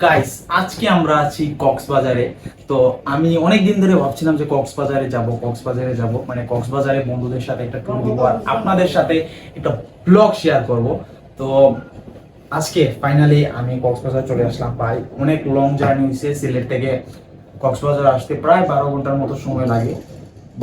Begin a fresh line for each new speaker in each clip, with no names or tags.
Guys, আজকে আমরা আছি কক্সবাজারে। তো আমি অনেক দিন ধরে ভাবছিলাম যে কক্সবাজারে যাব, মানে কক্সবাজারে বন্ধুদের সাথে একটা ট্যুর দিব আর আপনাদের সাথে একটা ব্লগ শেয়ার করব। তো আজকে ফাইনালি আমি কক্সবাজার চলে আসলাম। ভাই, অনেক লং জার্নি হয়েছে। সিলেট থেকে কক্সবাজার আসতে প্রায় 12 ঘন্টার মতো সময় লাগে,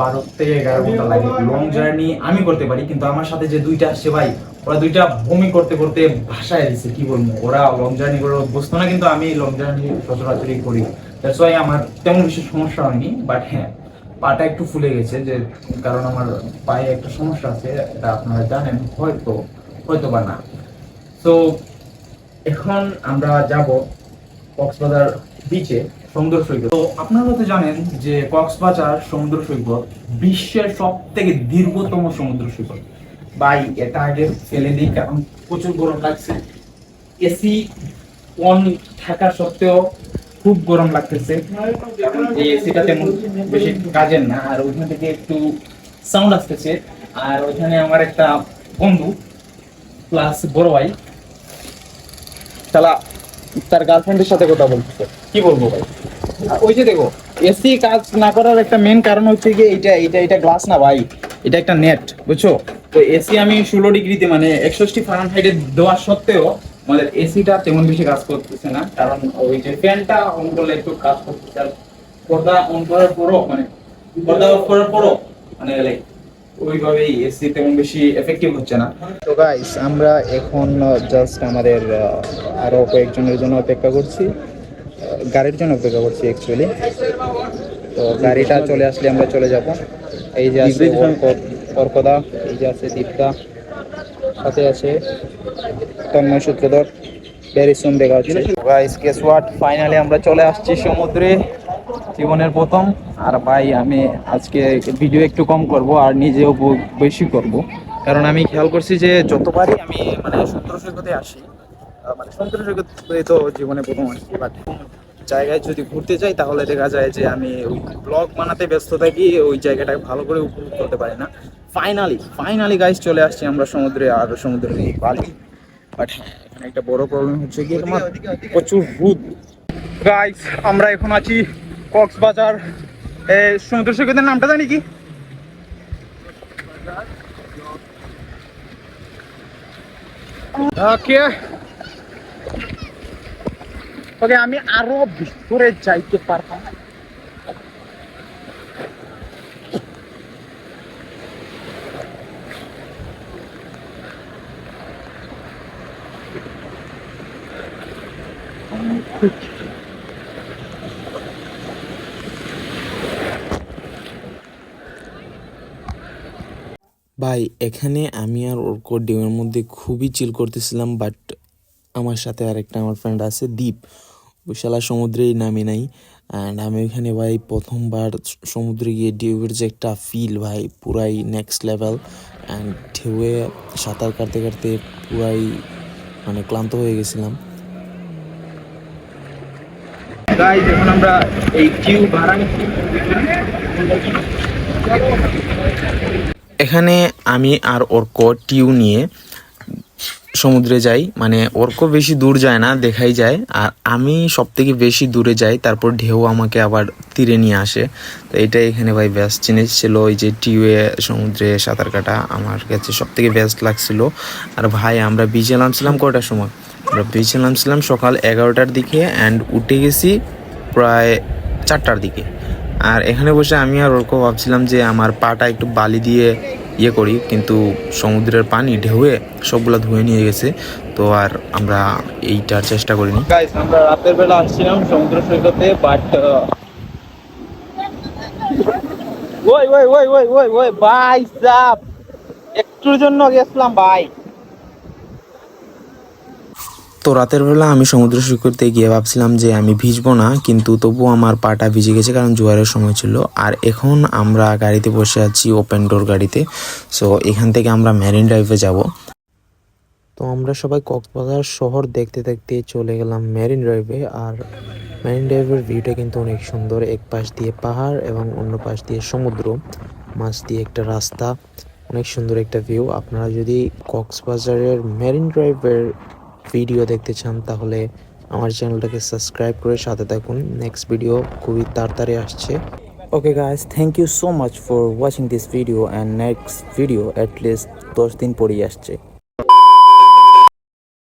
12 থেকে 11 ঘন্টা লাগে। লং জার্নি আমি করতে পারি, কিন্তু আমার সাথে যে দুইটা আসছে ভাই, ওরা দুইটা বমি করতে করতে ভাষায় দিচ্ছে। কি বলবো, ওরা লং জার্নি করে অভ্যস্ত না, কিন্তু আমি লং জার্নি সচরাচরই করি। দ্যাটস ওয়াই আমার তেমন বেশি সমস্যা হয়নি। বাট হ্যাঁ, পাটা একটু ফুলে গেছে, যে কারণ আমার পায়ে একটা সমস্যা আছে, এটা আপনারা জানেন হয়তো, হয়তো বা না। তো এখন আমরা যাব কক্সবাজার বিচে, সমুদ্র সৈকত। তো আপনারা তো জানেন যে কক্সবাজার সমুদ্র সৈকত বিশ্বের সব থেকে দীর্ঘতম সমুদ্র সৈকত। ভাই, এটা আগে ফেলে দিই, কারণ প্রচুর গরম লাগছে। এসি অন থাকা সত্ত্বেও খুব গরম লাগতেছে, কারণ এই এসিটা তেমন বেশি কাজের না, আর ওইখান থেকে একটু সাউন্ড আসতেছে। আর ওইখানে আমার একটা বন্ধু প্লাস বড় ভাই, শালা তার গার্লফ্রেন্ডের সাথে কথা বলতেছে। কি বলবো ভাই, ওই যে দেখো, এসি কাজ না করার একটা মেন কারণ হচ্ছে কি, এটা গ্লাস না ভাই, এটা একটা নেট, বুঝছো? তো এসি আমি 16 ডিগ্রিতে, মানে 61 ফারেনহাইটে দেওয়া সত্ত্বেও আমাদের এসিটা তেমন বেশি কাজ করতেছে না, কারণ ওই যে ফ্যানটা অন করলে একটু কাজ করতেছে। আর পর্দা অন করার পরও, মানে পর্দা অফ করার পরও, মানে লাইক ওইভাবেই এসি তেমন বেশি এফেক্টিভ হচ্ছে না। তো গাইস, আমরা এখন জাস্ট আমাদের আরো কয়েকজনের জন্য অপেক্ষা করছি, গাড়ির জন্য অপেক্ষা করছি অ্যাকচুয়ালি। তো গাড়িটা চলে আসলে আমরা চলে যাব। এই যে আছে অর্কদা, এই যে আছে দীপদা, সাথে আছে তন্ময় সূত্রধর। ভেরি সুন দেখা হচ্ছে। গাইস, গেস হোয়াট, ফাইনালি আমরা চলে আসছি সমুদ্রে, জীবনের প্রথম। আর ভাই, আমি আজকে ভিডিও একটু কম করব আর নিজেও বেশি করব, কারণ আমি খেয়াল করছি যে যতবারই আমি মানে সমুদ্র সৈকতে আসি, মানে সমুদ্র সৈকতে তো জীবনে প্রথম আসছি, বাট জায়গায় যদি ঘুরতে যাই তাহলে দেখা যায় যে আমি ওই ব্লগ বানাতে ব্যস্ত থাকি, ওই জায়গাটাকে ভালো করে উপভোগ করতে পারি না। ফাইনালি ফাইনালি গাইস, চলে আসছি আমরা সমুদ্রে, আর সমুদ্রের এই বালি। বাট হ্যাঁ, এখানে একটা বড় প্রবলেম হচ্ছে কি, তোমার প্রচুর রোদ। গাইস, আমরা এখন আছি কক্সবাজার সমুদ্র সৈকতের নামটা জানি কি? ওকে ওকে, আমি আরো ভিতরে যাইতে পারতাম।
ভাই, এখানে আমি আর ওর ডিমের মধ্যে খুবই চিল করতেছিলাম, বাট আমার সাথে আরেকটা আমার ফ্রেন্ড আছে দীপ, ওই শালা সমুদ্রেই নামি নাই। অ্যান্ড আমি ওইখানে ভাই প্রথমবার সমুদ্রে গিয়ে ঢেউয়ের যে একটা ফিল ভাই, পুরাই নেক্সট লেভেল। অ্যান্ড ঢেউয়ে সাঁতার কাটতে কাটতে পুরাই মানে ক্লান্ত হয়ে গেছিলাম।
গাইস, এখন আমরা এই কিউ ভাড়া নিচ্ছি।
এখানে আমি আর অর্ক টিউ নিয়ে সমুদ্রে যাই, মানে অর্ক বেশি দূর যায় না, দেখাই যায়, আর আমি সব থেকে বেশি দূরে যাই, তারপর ঢেউ আমাকে আবার তীরে নিয়ে আসে। তো এটাই এখানে ভাই বেস্ট জিনিস ছিল, ওই যে টিউয়ে সমুদ্রে সাঁতার কাটা আমার কাছে সব থেকে বেস্ট লাগছিল। আর ভাই, আমরা বিচে নামছিলাম কটার সময়? আমরা বিচে নামছিলাম সকাল 11টার দিকে, অ্যান্ড উঠে গেছি প্রায় 4টার দিকে। আর এখানে বসে আমি আর ওরকম ভাবছিলাম যে আমার পাটা একটু বালি দিয়ে ইয়ে করি, কিন্তু সমুদ্রের পানি ঢেউয়ে সবগুলা ধুয়ে নিয়ে গেছে, তো আর আমরা এইটার চেষ্টা করিনি।
গাইস, আমরা রাতের বেলা আসছিলাম সমুদ্র সৈকতে, বাট ওই ওই ওই ওই ওই ওই ভাই সাব, একটুর জন্য গেছিলাম ভাই।
তো রাতের বেলা আমি সমুদ্র সৈকতে গিয়ে ভাবছিলাম যে আমি ভিজবো না, কিন্তু তবুও আমার পাটা ভিজে গেছে, কারণ জোয়ারের সময় ছিল। আর এখন আমরা গাড়িতে বসে আছি, ওপেন ডোর গাড়িতে। সো এখান থেকে আমরা মেরিন ড্রাইভে যাব। তো আমরা সবাই কক্সবাজার শহর দেখতে দেখতে চলে গেলাম মেরিন ড্রাইভে। আর মেরিন ড্রাইভের ভিউটা কিন্তু অনেক সুন্দর, এক পাশ দিয়ে পাহাড় এবং অন্য পাশ দিয়ে সমুদ্র, মাঝ দিয়ে একটা রাস্তা, অনেক সুন্দর একটা ভিউ। আপনারা যদি কক্সবাজারের মেরিন ড্রাইভের ভিডিও দেখতে চান তাহলে আমার চ্যানেলটাকে সাবস্ক্রাইব করে সাথে থাকুন। নেক্সট ভিডিও খুবই তাড়াতাড়ি আসছে।
Okay guys, thank you so much for watching this video and next video at least 10 দিন পরেই আসছে।